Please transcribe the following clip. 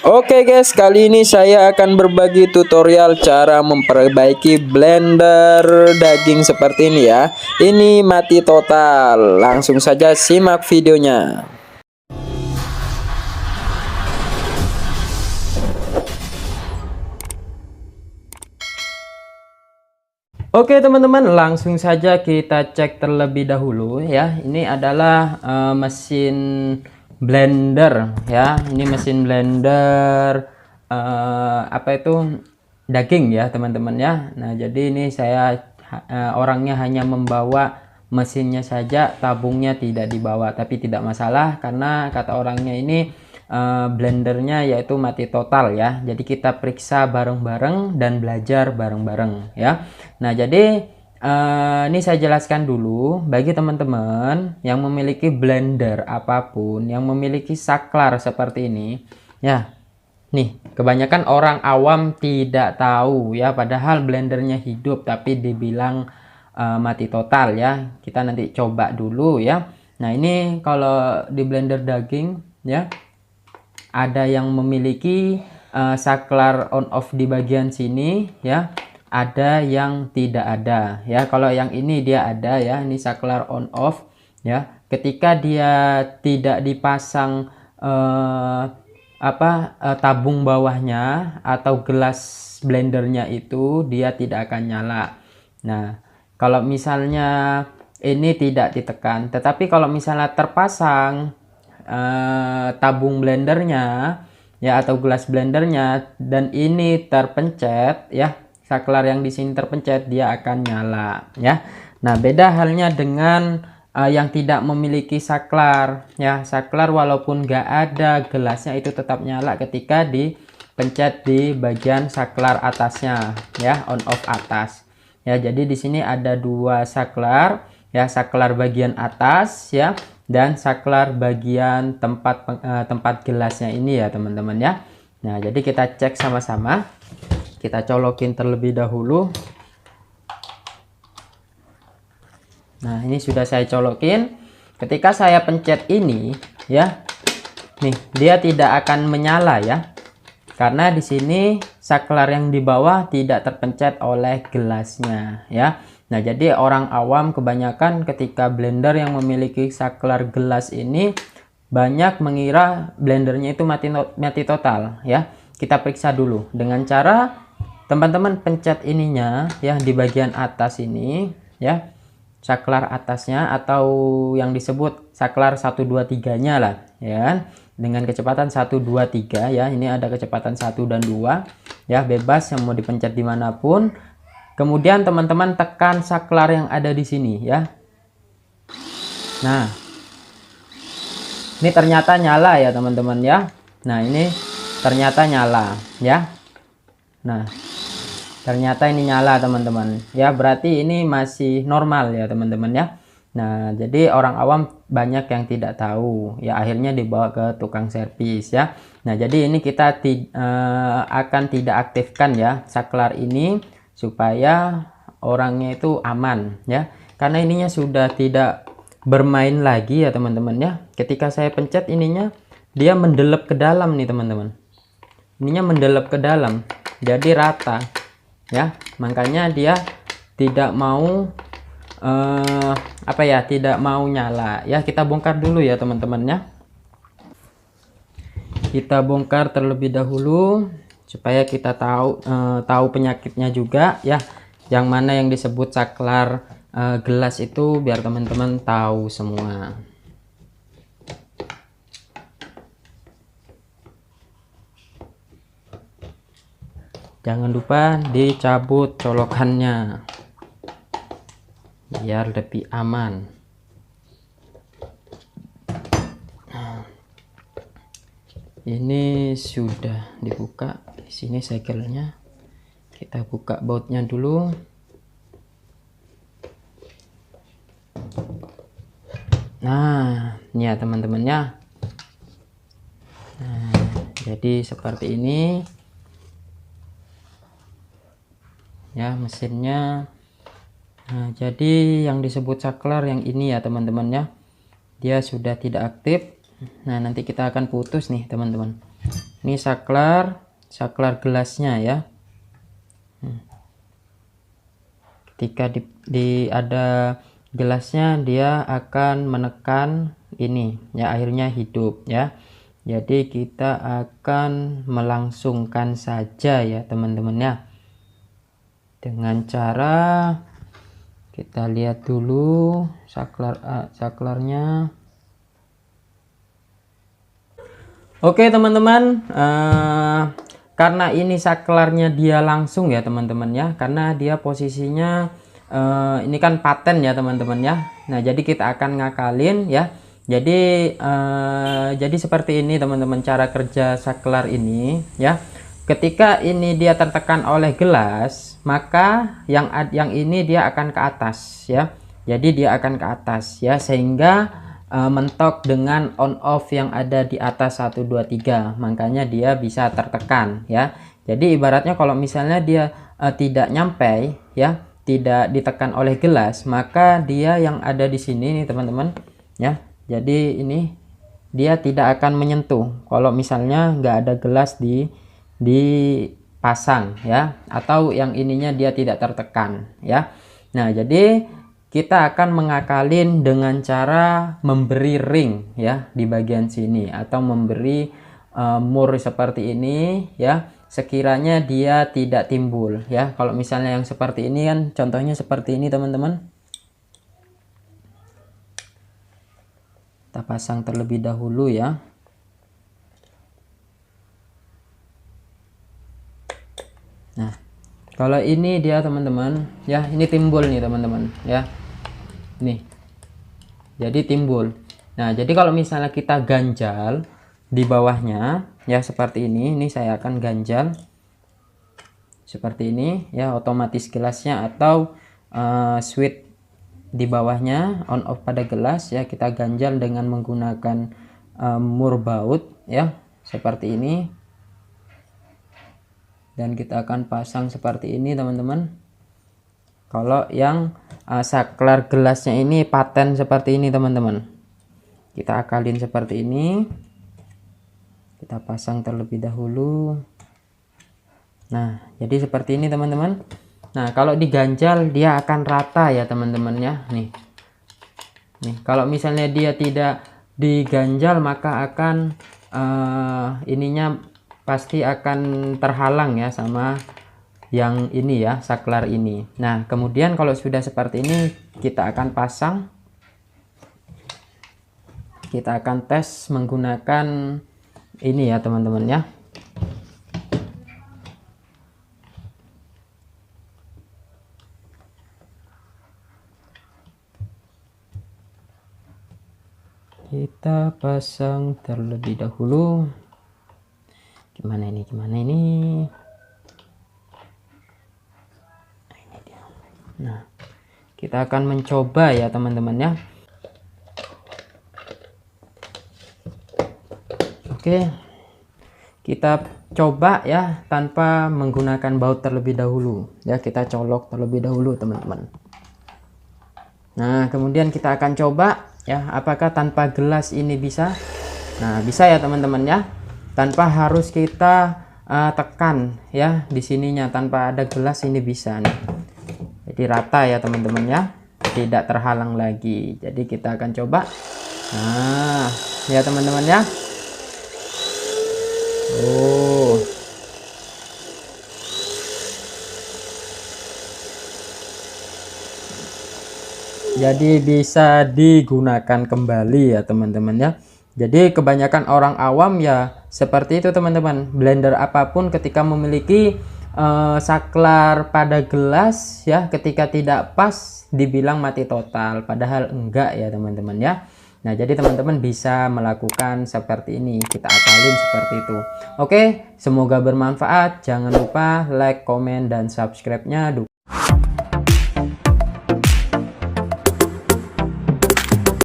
Oke guys, kali ini saya akan berbagi tutorial cara memperbaiki blender daging seperti ini ya. Ini mati total. Langsung saja simak videonya. Oke teman-teman, langsung saja kita cek terlebih dahulu ya. Ini adalah mesin blender ya. Ini mesin blender apa itu daging ya teman-teman ya. Nah jadi ini saya orangnya hanya membawa mesinnya saja, tabungnya tidak dibawa, tapi tidak masalah karena kata orangnya ini blendernya yaitu mati total ya. Jadi kita periksa bareng-bareng dan belajar bareng-bareng ya. Nah jadi ini saya jelaskan dulu bagi teman-teman yang memiliki blender apapun, yang memiliki saklar seperti ini ya. Nih kebanyakan orang awam tidak tahu ya, padahal blendernya hidup tapi dibilang mati total ya. Kita nanti coba dulu ya. Nah ini kalau di blender daging ya, ada yang memiliki saklar on off di bagian sini ya, ada yang tidak ada ya. Kalau yang ini dia ada ya, ini saklar on off ya. Ketika dia tidak dipasang tabung bawahnya atau gelas blendernya itu, dia tidak akan nyala. Nah kalau misalnya ini tidak ditekan, tetapi kalau misalnya terpasang tabung blendernya ya atau gelas blendernya dan ini terpencet ya, saklar yang di sini terpencet, dia akan nyala ya. Nah beda halnya dengan yang tidak memiliki saklar ya. Saklar walaupun nggak ada gelasnya itu tetap nyala ketika dipencet di bagian saklar atasnya ya, on off atas ya. Jadi di sini ada dua saklar ya, saklar bagian atas ya dan saklar bagian tempat gelasnya ini ya teman-teman ya. Nah jadi kita cek sama-sama, kita colokin terlebih dahulu. Nah ini sudah saya colokin. Ketika saya pencet ini ya, nih dia tidak akan menyala ya, karena di sini saklar yang di bawah tidak terpencet oleh gelasnya ya. Nah jadi orang awam kebanyakan ketika blender yang memiliki saklar gelas ini banyak mengira blendernya itu mati total ya. Kita periksa dulu dengan cara teman-teman pencet ininya ya, di bagian atas ini ya, saklar atasnya atau yang disebut saklar 123 nya lah ya, dengan kecepatan 123 ya. Ini ada kecepatan 1 dan 2 ya, bebas yang mau dipencet dimanapun. Kemudian teman-teman tekan saklar yang ada di sini ya. Nah ini ternyata nyala ya teman-teman ya. Nah ini ternyata nyala ya. Nah ternyata ini nyala teman-teman ya, berarti ini masih normal ya teman-teman ya. Nah jadi orang awam banyak yang tidak tahu ya, akhirnya dibawa ke tukang servis ya. Nah jadi ini kita akan tidak aktifkan ya saklar ini supaya orangnya itu aman ya, karena ininya sudah tidak bermain lagi ya teman-teman ya. Ketika saya pencet ininya, dia mendelep ke dalam nih teman-teman, ininya mendelep ke dalam jadi rata ya, makanya dia tidak mau tidak mau nyala ya. Kita bongkar dulu ya teman-teman ya, kita bongkar terlebih dahulu supaya kita tahu penyakitnya juga ya, yang mana yang disebut saklar gelas itu, biar teman-teman tahu semua. Jangan lupa dicabut colokannya biar lebih aman. Ini sudah dibuka, di sini segelnya. Kita buka bautnya dulu. Nah ini ya teman-teman ya. Nah jadi seperti ini ya mesinnya. Nah jadi yang disebut saklar yang ini ya teman-teman ya, dia sudah tidak aktif. Nah nanti kita akan putus nih teman-teman. Ini saklar gelasnya ya. Ketika ada gelasnya, dia akan menekan ini ya, akhirnya hidup ya. Jadi kita akan melangsungkan saja ya teman-teman ya, dengan cara kita lihat dulu saklarnya. Oke teman-teman, karena ini saklarnya dia langsung ya teman-teman ya, karena dia posisinya ini kan paten ya teman-teman ya. Nah jadi kita akan ngakalin ya. Jadi seperti ini teman-teman cara kerja saklar ini ya. Ketika ini dia tertekan oleh gelas, maka yang ini dia akan ke atas ya. Jadi dia akan ke atas ya, sehingga mentok dengan on off yang ada di atas 1 2 3, makanya dia bisa tertekan ya. Jadi ibaratnya kalau misalnya dia tidak nyampe ya, tidak ditekan oleh gelas, maka dia yang ada di sini nih teman-teman ya. Jadi ini dia tidak akan menyentuh kalau misalnya nggak ada gelas dipasang ya, atau yang ininya dia tidak tertekan ya. Nah jadi kita akan mengakalin dengan cara memberi ring ya di bagian sini, atau memberi mur seperti ini ya, sekiranya dia tidak timbul ya. Kalau misalnya yang seperti ini kan contohnya seperti ini teman-teman. Kita pasang terlebih dahulu ya. Nah kalau ini dia teman-teman ya, ini timbul nih teman-teman ya, nih jadi timbul. Nah jadi kalau misalnya kita ganjal di bawahnya ya seperti ini saya akan ganjal seperti ini ya, otomatis gelasnya atau switch di bawahnya on off pada gelas ya, kita ganjal dengan menggunakan mur baut ya seperti ini, dan kita akan pasang seperti ini teman-teman. Kalau yang saklar gelasnya ini paten seperti ini teman-teman, kita akalin seperti ini, kita pasang terlebih dahulu. Nah jadi seperti ini teman-teman. Nah kalau diganjal dia akan rata ya teman-teman ya. Nih kalau misalnya dia tidak diganjal, maka akan ininya pasti akan terhalang ya sama yang ini ya, saklar ini. Nah kemudian kalau sudah seperti ini, kita akan pasang, kita akan tes menggunakan ini ya teman-teman ya. Kita pasang terlebih dahulu. Gimana ini nah kita akan mencoba ya teman-teman ya. Oke, kita coba ya tanpa menggunakan baut terlebih dahulu ya, kita colok terlebih dahulu teman-teman. Nah kemudian kita akan coba ya, apakah tanpa gelas ini bisa. Nah bisa ya teman-teman ya, tanpa harus kita tekan ya di sininya, tanpa ada gelas ini bisa nih. Jadi rata ya teman-teman ya, tidak terhalang lagi. Jadi kita akan coba. Nah ya teman-teman ya. Oh jadi bisa digunakan kembali ya teman-teman ya. Jadi kebanyakan orang awam ya seperti itu teman-teman, blender apapun ketika memiliki saklar pada gelas ya, ketika tidak pas dibilang mati total, padahal enggak ya teman-teman ya. Nah jadi teman-teman bisa melakukan seperti ini, kita akalin seperti itu. Oke, semoga bermanfaat. Jangan lupa like, komen, dan subscribe-nya.